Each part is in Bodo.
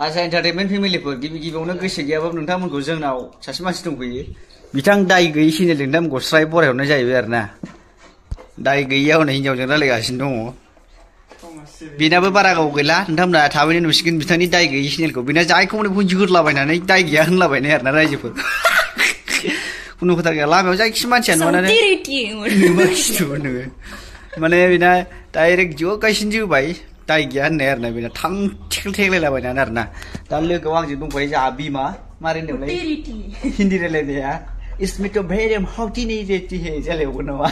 आसा एन्टारटेनमेन्ट फेमिलिफोर गिबि गिबियावनो गोसो गैयाबाबो नोंथांमोनखौ जोंनाव सासे मानसि दंफैयो बिथां दाय गैयै चेनेलजों नोंथांमोनखौ स्राय बरायहरनाय जाहैबाय आरो ना दाय गैयैया हनै हिनजावजों रायलायगासिनो दङ बेनाबो बारा गाव गैला नोंथांमोना थाबैनो नुसिगोन बिथांनि दाय गैयै चेनेलखौ बेना जायखौ मोनो बेखौ जोरलाबायनानै दाय गैया होनलाबायनाय आरो ना रायजोफोर खुनु खोथा गैया लामायाव जायखि मानसिया नुनानै नोङो माने बेना डाइरेक्ट जोगासिनो जोबाय दाय गैया होननाय आरो ना बेना थां थिखल थेगलायलाबायनानै आरो ना दा लोगोआव आंजों दंफायो जोंहा बिमा मारै होनदोंलाय हिन्दी रायलायनाया इसमें तो भेरियम हाउटी नहीं रहती है जालायबावगोन नामा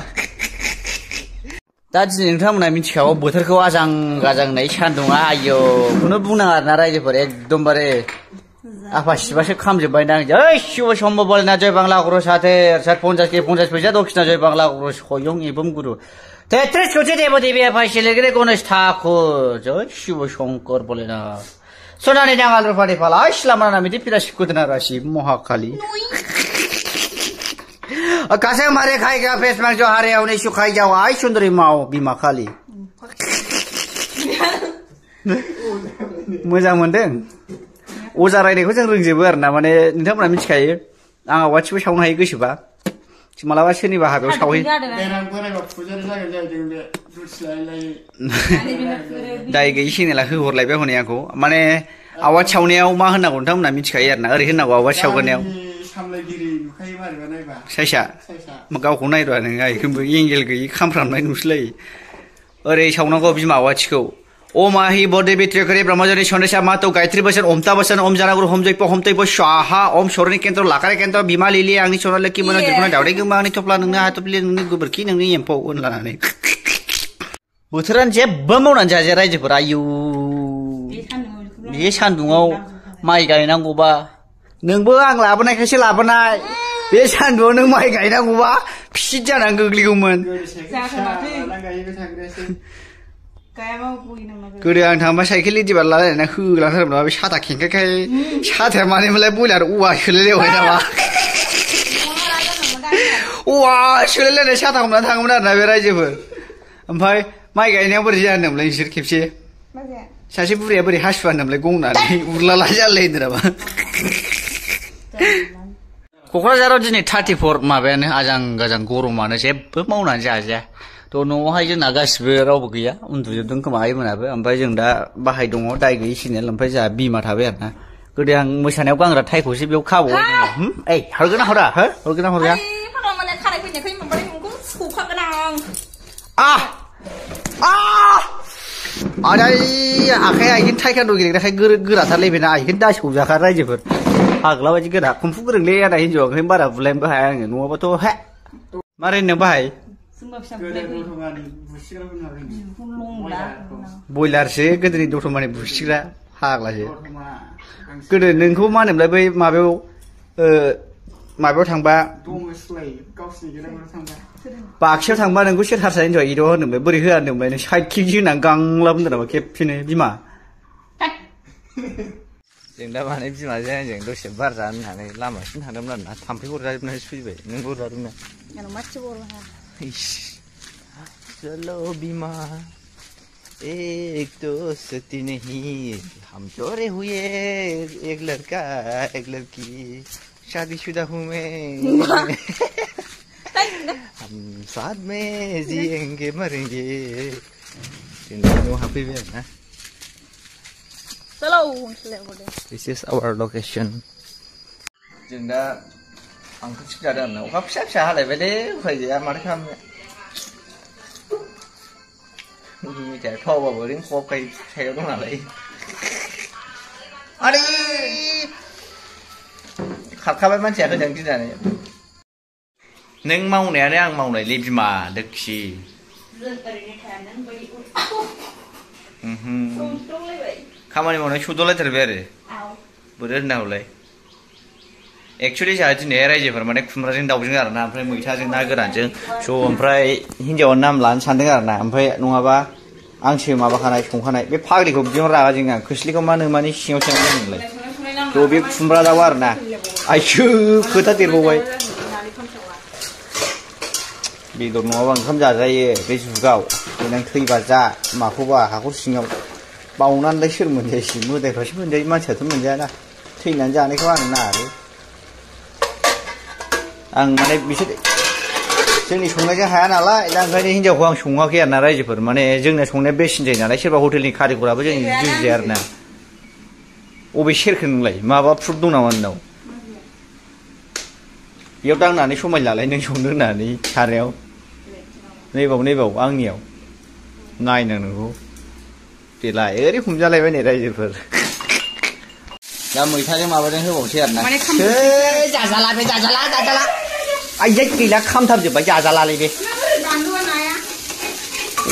दा दिनै नोंथांमोना मिथिखागौ बोथोरखौ आजां गाजांनाय सान्दुङा आयौ खुनु बुंनाङा आरो ना रायजोफोर एकदमबारे आफा शिबासो खामजोब्बाय ना जय शिव शम्भ बोलना जय बांला गुरु साथे 50 के 50 पैसा दक्षिणा जय बांला गुरु सयं एवं गुरु 33 कोटि देव देवी आफा शिलगिरि गणेश ठाकुर जय शिव शंकर बोलेना सनानि नांगाल रुफानि फाला इस्लामाना मिति पिरासि कुदना राशि महाकाली कासे मारे खाएगा फेस मांग जो हारे उन्हें सुखाई जाओ आई सुंदरी माओ बीमा खाली मोजां मोनदों अजा रायनायखौ जों रोंजोबो आरो ना माने नोंथांमोना मिथिखायो आं आवाथिबो सावनो हायो गोसोबा मालाबा सोरनिबा हाबायाव सावहै दाय गैयै चेनेला होहरलायबाय हनै आंखौ माने आवाथि सावनायाव मा होननांगौ नोंथांमोना मिथिखायो आरो ना ओरै होननांगौ आवाथि सावगारनायाव साइसा गावखौ नायदो नोङो आइखौबो एंगेल गैयै खामफ्रामनाय नुसैलायो ओरै सावनांगौ बिमा आवाथिखौ ओम आहि बदे बित्रे करे ब्रह्मजनि सन्देशा मातो गायत्री बसन ओमता बसन ओम जानागुरु होम जयप होम तैप स्वाहा ओम सरनि केन्द्र लाखारे केन्द्र बिमा लिलि आंनि सनालखि मोना जोबना दावदै गोमा आंनि थफ्ला नोंनो हाथफ्लि नोंनि गोबोरखि नोंनि एम्फौ होनलानानै बोथोरानो जेबो मावनानै जाजाया रायजोफोर आयौ बे सान्दुङाव माइ गायनांगौबा नोंबो आं लाबोनायखायसो लाबोनाय बे सान्दुङाव नों माइ गायनांगौबा फिसिद जानानै गोग्लैगौमोन गोदो आं थांबा साइकेल इदिबार लालायना होलांथारमोन बे साथा खेंखायखाय साथाया मानोमोनलाय बयलार औवा सोलायलायबाय नामा औवा सोलायलायनाय साथा हमना थाङोमोन आरोना बे रायजोफोर ओमफ्राय माइ गायनायाव बोरै जाया होनदोंमोनलाय नोंसोर खेबसे सासे बुरैया बोरै हासुवा होनदोंमोनलाय गंनानै उरलाला जालाय होनदों नामा क'क्राझाराव दिनै 34 माबायानो आजां गाजां गरमानो जेबो मावनानै जाजाया थ' न'आवहाय जोंना गासिबो रावबो गैया उन्दुजोबदों खोमा आइमोनाबो ओमफ्राय जों दा बाहाय दङ दाय गैयै चेनेल ओमफ्राय जोंहा बिमा थाबाय आरो ना गोदो आं मोसानायाव गानग्रा टाइखौसो बेयाव खाबावबाय ओइ हरगोन ना हरा हो हरगोन ना हरा आदै आखाइया आइखौनो टाइकान्ड' गेलेग्राखाय गोराथारलै बेना आइखौनो दा सौजाखा रायजोफोर फाग्ला बायदि गोरा खुम्फु गोरोंलै आदा हिनजावा ओंखायनो बारा बुलायनोबो हाया आङो नङाबाथ' हे मारै होननो बाहाय बयलारसो गोदोनि दतमानि बुसिग्रा फाग्लासो गोदो नोंखौ मा होनोमोनलाय बै माबायाव थांबा बाक्सायाव थांबा नोंखौ सोर हारसा हिनजावा एदाव होनोमोनलाय बोरै होआ होनदोंमोनलाय नों साइड किक होनानै गांलाब होनदों नामा खेबसेनो बिमा जों दा माने बिमाजों आंजों दसे बार जानो होननानै लामासिम थांदोंमोन आरोना थाम्फै अरजाजोबनानै फैबाय नों अरजादोंना चलो बीमा एक दोस्ती नहीं हम जोड़े हुए एक लड़का एक लड़की शादीशुदा हूँ मैं हम साथ में जिएंगे मरेंगे वहाँ पे भी है ना This is our location जों दा आंथ' थिग जादों आरोना अखा फिसा फिसा हालायबायलै उफाय गैया माथो खालामनो मिथिया थावबाबो ओरैनो खबाखाय सायाव दं नालाय आरे खारखाबाय मानसिया होजों गिनानै नों मावनायानो आं मावनायलै बिमा लोक्षि खामानि मावनाय सौदावलायथारबाय आरो बोरै होननांगौलाय एक्सुवेलि जोंहा दिनै रायजोफोर माने खुमब्राजों दाउजों आरोना ओमफ्राय मैथाजों ना गोरानजों स' ओमफ्राय हिन्जावानो नाम लानो सानदों आरोना ओमफ्राय नङाबा आंसो माबाखानाय संखानाय बे फाग्लिखौ बिदिनो रागा जोङो आं खोस्लिखौ मा होनो माने सिङाव सोनानै दोनोमोनलाय थ' बे खुमब्रा दाउ आरोना आइसो खोथा देरबावबाय बेदर नङाबा ओंखाम जाजायो बे जुगाव देनां थैबा जा माखौबा हाखर सिङाव बावनानैलाय सोर मोनजायोसै मोदायफ्रासो मोनजायो मानसियाथ' मोनजायाना थैनानै जानायखौ आं नारो आं माने बिसोर जोंनि संनायजों हाया नालाय दा ओंखायनो हिनजावखौ आं सङाखै आरोना रायजोफोर माने जोंना संनाया बेसिन जायो नालाय सोरबा हटेलनि कारिगराबो जों जुजिया आरोना अबे सेरखो नोंलाय माबा प्रुफ दं नामा नोंनाव बेयाव दांनानै समाय लालाय नों संनो होननानै सारायाव नैबाव आंनियाव नायनांगौ देलाय ओरै हमजालायबाय नै रायजोफोर दा मैथाजों माबाजों होबावसै आरोना जाजाला बे जाजाला आइयै गैला खामथाबजोब्बाय जाजालालै बे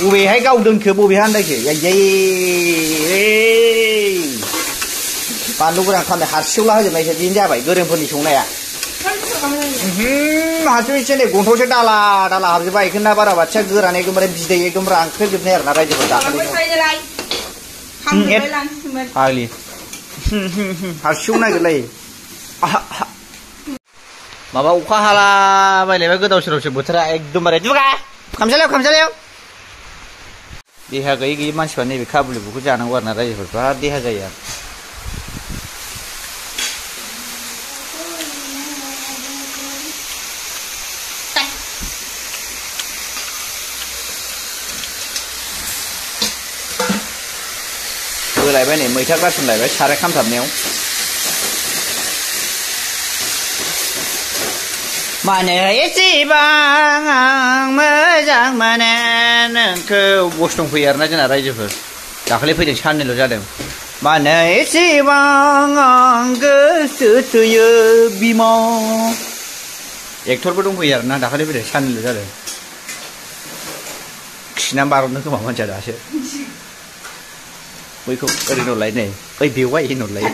बबेहाय गावदोनखो बबेहाय आन्दायखो आइयै बानलु गोरान खालामनाय हारसिउला होजोबनायसो बिदिनो जाबाय गोरोंफोरनि संनाया हारसिउ एसे नै गन्थंसो दाला हाबजोब्बाय बेखौनो ना बारा बाथिया गोरान एकदमबारे बिदै एकदम रानख्रेबजोबनाय आरोना रायजोफोर दाखालि फाग्लि हारसिउ नागिरलायो माबा अखा हाला बायलायबाय गोदाव सोरावसो बोथोरा एकदमबारे दुगा खामसालियाव देहा गैयै मानसिफ्रा नैबे काबुलिबुखौ जानांगौ आरोना रायजोफोर बिराद देहा जायो आरो होलायबाय नै मैथा गारसनलायबाय साराय खामथाबनायाव मानो एसेबां आं मोजां मोनो नोंखौ बस दंफैयो आरोना जोंना रायजोफोर दाखालि फैदों साननैल' जादों मानो एसेबां आं गोसो थोयो बिमा एक्टरबो दंफैयो आरोना दाखालि फैदों साननैल' जादों खिनानै बारहरनो खोमा मानसिया दासो बैखौ ओरै नरलाय नै ओइ बेवाइ होनहरलाय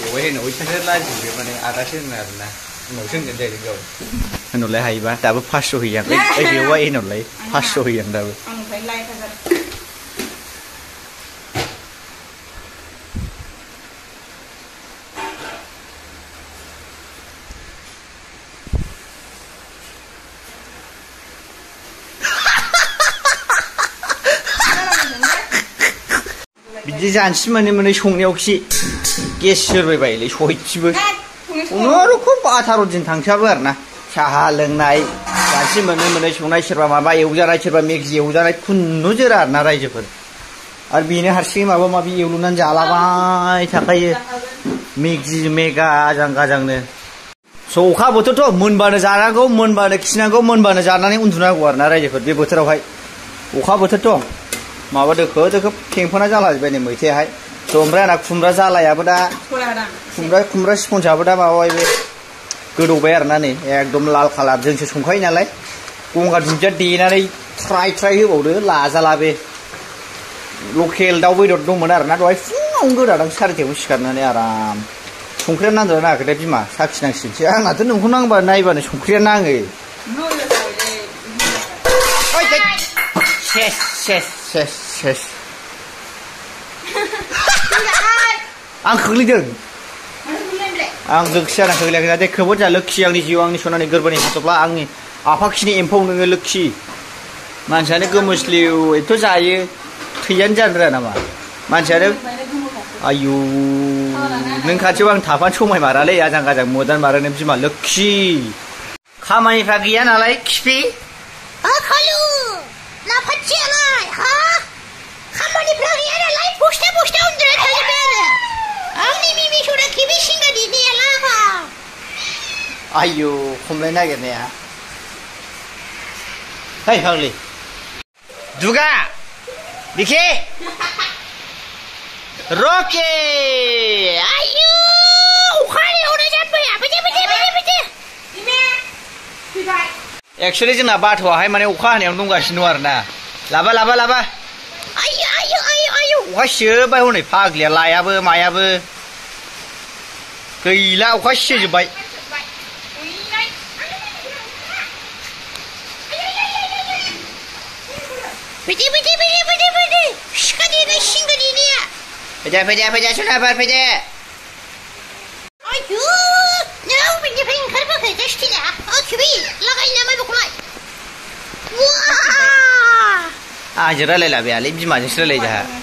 बेवाइ होनो बैसोरो लाजियो माने आदासो होनो आरोना उनावसो होनगोन जाहैदों गाव होनहरलाय हायोबा दाबो 500 होयो आं ओइ बेवाइ होनहरलाय 500 होयो आं दाबो बिदि जानसि मोनै संनायाव खि गेस सेरबायबायलै सयथिबो खुनुरुखुम 18 दिन थांसाबो आरोना साहा लोंनाय जानसि मोनै संनाय सोरबा माबा एवजानाय सोरबा मेगि एवजानाय खुनु जोरा आरोना रायजोफोर आरो बेनो हारसिङै माबा माबि एवलुनानै जालाबाय थाखायो मेगि मेगा आजां गाजांनो स' अखा बोथोरथ' मोनबानो जानांगौ मोनबानो खिनांगौ मोनबानो जानानै उन्दुनांगौ आरोना रायजोफोर बे बोथोरावहाय अखा बोथोरथ' माबा दोखो खेंफोना जालाजोब्बाय नै मैथायाहाय स' ओमफ्राय आंना खुमब्रा जालायाबो दा खुमब्रा सिखनसाबो दा माबाबाय बे गोदौबाय आरोना नै एकदम लाल खालार जोंसो संखायो नालाय गंगार दुन्दिया देनानै थ्राय होबावदो लाजाला बे लकेल दाउ बेदर दंमोन आरोना दहाय फुङावनो गोदादों 4टायावनो सिखारनानै आराम संख्रिया नांदोंना नाङाखैथाय बिमा साखिनांसिगोनसो आंनाथ' नोंखौ नांबा नायबानो संख्रिया नाङो सेस आं खोख्लैदों आं लोखि जाना खोख्लैयाखै दे खोबोद जा लोखि आंनि जिउ आंनि सनानि गोरबोनि हाथफ्ला आंनि आफाखिनि एम्फौ नोङो लोखि मानसियानो गोमोस्लिउ एथ' जायो थैयानो जानो रोङा नामा मानसियानो आयु नों खाथियाव आं थाफानो समायमारालै आजां गाजां मोदान मारो नों बिमा लोखि खामानिफ्रा गैया नालाय खिफि नाफाथियालाय हा खामानिफ्रा गैया नालाय बस्था उन्दुना थाजोबबाय आरो आंनि मिमि सना खिबि सिंगा दिदियाला आयु खमलाय नागिरनाया है फाग्लि दुगा दिखे रके आयु अखानि हरनाय जाबाय फैदो एक्चुअली जोंना बाथौआहाय माने अखा हानायावनो दंगासिनो दं आरोना लाबा आयु अखा सिजोब्बाय हनै फाग्लिया लायाबो मायाबो गैला अखा सिजोब्बाय फैदो सुनाबार फैदो आयु नों बिनिफ्राय ओंखारबोखै दसथिना खिबि लागाय नामा बेखौलाय आंजों रायलायला बेयालै बिमाजोंसो रायलायो जोंहा